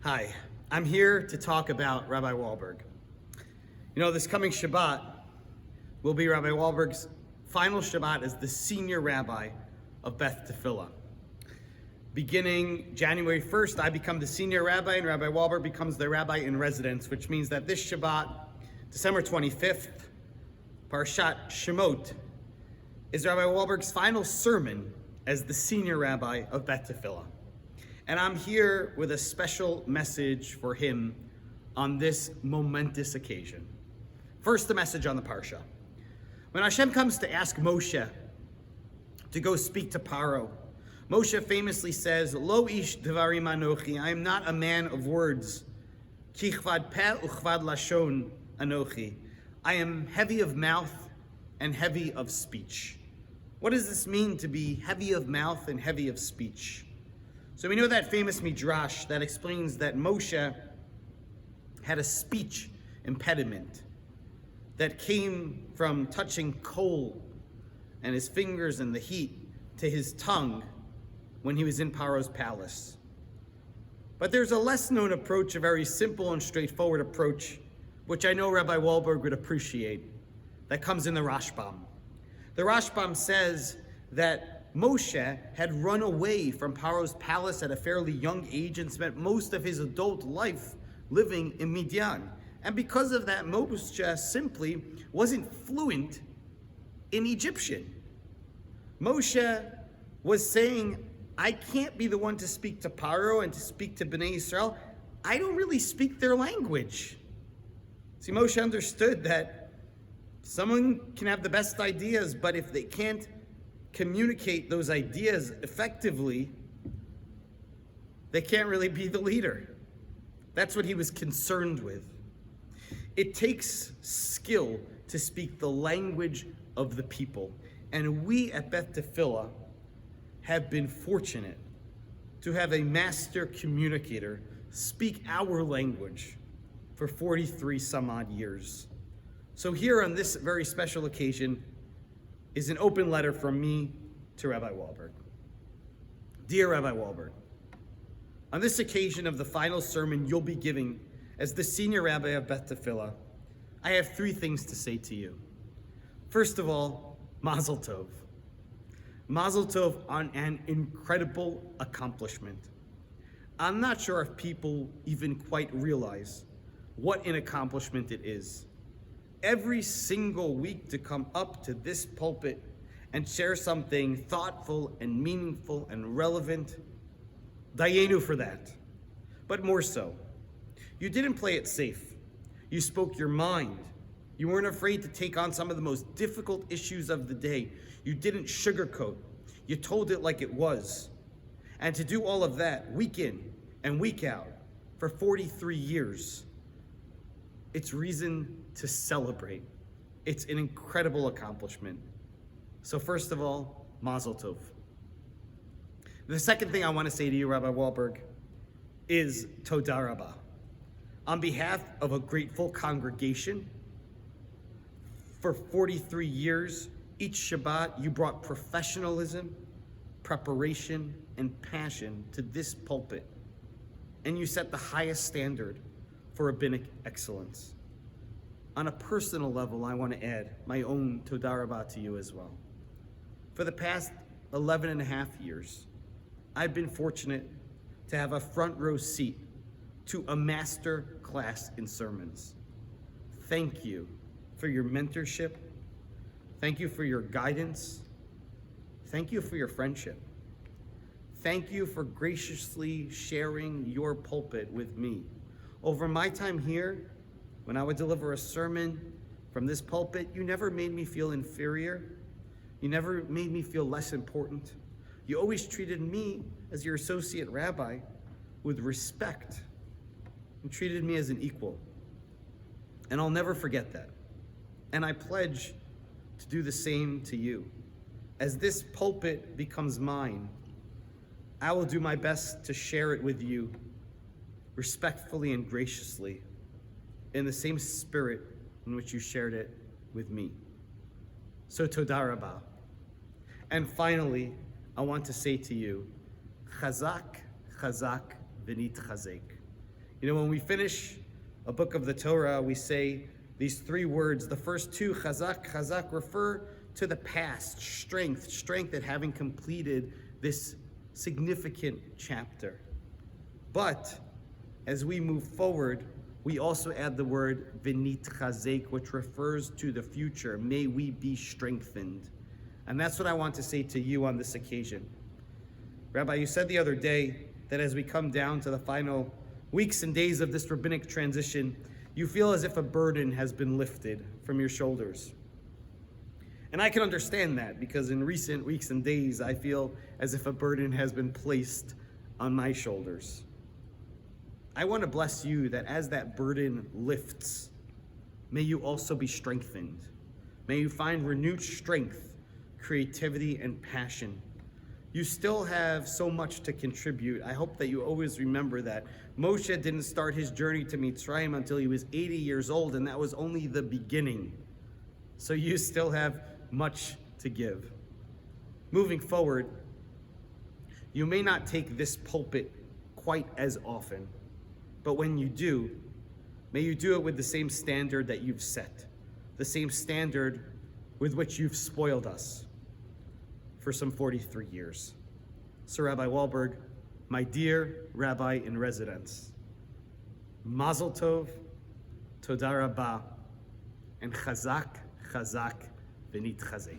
Hi, I'm here to talk about Rabbi Wahlberg. You know, this coming Shabbat will be Rabbi Wahlberg's final Shabbat as the senior rabbi of Beth Tefillah. Beginning January 1st, I become the senior rabbi and Rabbi Wahlberg becomes the rabbi in residence, which means that this Shabbat, December 25th, Parshat Shemot, is Rabbi Wahlberg's final sermon as the senior rabbi of Beth Tefillah. And I'm here with a special message for him on this momentous occasion. First, the message on the Parsha. When Hashem comes to ask Moshe to go speak to Paro, Moshe famously says, Lo ish devarim anochi, I am not a man of words. Ki chvad peh uchvad lashon anochi, I am heavy of mouth and heavy of speech. What does this mean to be heavy of mouth and heavy of speech? So we know that famous midrash that explains that Moshe had a speech impediment that came from touching coal and his fingers in the heat to his tongue when he was in Paro's palace. But there's a less known approach, a very simple and straightforward approach, which I know Rabbi Wahlberg would appreciate, that comes in the Rashbam. The Rashbam says that Moshe had run away from Paro's palace at a fairly young age and spent most of his adult life living in Midian. And because of that, Moshe simply wasn't fluent in Egyptian. Moshe was saying, I can't be the one to speak to Paro and to speak to Bnei Israel. I don't really speak their language. See, Moshe understood that someone can have the best ideas, but if they can't communicate those ideas effectively, they can't really be the leader. That's what he was concerned with. It takes skill to speak the language of the people. And we at Beth Tefillah have been fortunate to have a master communicator speak our language for 43 some odd years. So here on this very special occasion is an open letter from me to Rabbi Wahlberg. Dear Rabbi Wahlberg, on this occasion of the final sermon you'll be giving as the senior rabbi of Beth Tefillah, I have three things to say to you. First of all, Mazel Tov. Mazel Tov on an incredible accomplishment. I'm not sure if people even quite realize what an accomplishment it is. Every single week to come up to this pulpit and share something thoughtful and meaningful and relevant. Dayenu for that. But more so, you didn't play it safe. You spoke your mind. You weren't afraid to take on some of the most difficult issues of the day. You didn't sugarcoat. You told it like it was. And to do all of that week in and week out for 43 years, it's reason to celebrate. It's an incredible accomplishment. So first of all, Mazel Tov. The second thing I want to say to you, Rabbi Wahlberg, is Toda Rabah. On behalf of a grateful congregation, for 43 years, each Shabbat, you brought professionalism, preparation, and passion to this pulpit. And you set the highest standard for rabbinic excellence. On a personal level, I want to add my own Toda Rabah to you as well. For the past 11 and a half years, I've been fortunate to have a front row seat to a master class in sermons. Thank you for your mentorship. Thank you for your guidance. Thank you for your friendship. Thank you for graciously sharing your pulpit with me. Over my time here, when I would deliver a sermon from this pulpit, you never made me feel inferior. You never made me feel less important. You always treated me as your associate rabbi with respect and treated me as an equal. And I'll never forget that. And I pledge to do the same to you. As this pulpit becomes mine, I will do my best to share it with you respectfully and graciously in the same spirit in which you shared it with me. So Toda Rabah. And finally, I want to say to you, Chazak, Chazak, V'nit Chazek. You know, when we finish a book of the Torah, we say these three words. The first two, chazak, chazak, refer to the past, strength at having completed this significant chapter. But as we move forward, we also add the word v'nitchazek, which refers to the future. May we be strengthened. And that's what I want to say to you on this occasion. Rabbi, you said the other day that as we come down to the final weeks and days of this rabbinic transition, you feel as if a burden has been lifted from your shoulders. And I can understand that, because in recent weeks and days, I feel as if a burden has been placed on my shoulders. I want to bless you that as that burden lifts, may you also be strengthened. May you find renewed strength, creativity, and passion. You still have so much to contribute. I hope that you always remember that. Moshe didn't start his journey to Mitzrayim until he was 80 years old, and that was only the beginning. So you still have much to give. Moving forward, you may not take this pulpit quite as often, but when you do, may you do it with the same standard that you've set, the same standard with which you've spoiled us for some 43 years. So Rabbi Wahlberg, my dear Rabbi in residence, Mazel Tov, Toda Rabah, and Chazak, Chazak, V'nitchazek.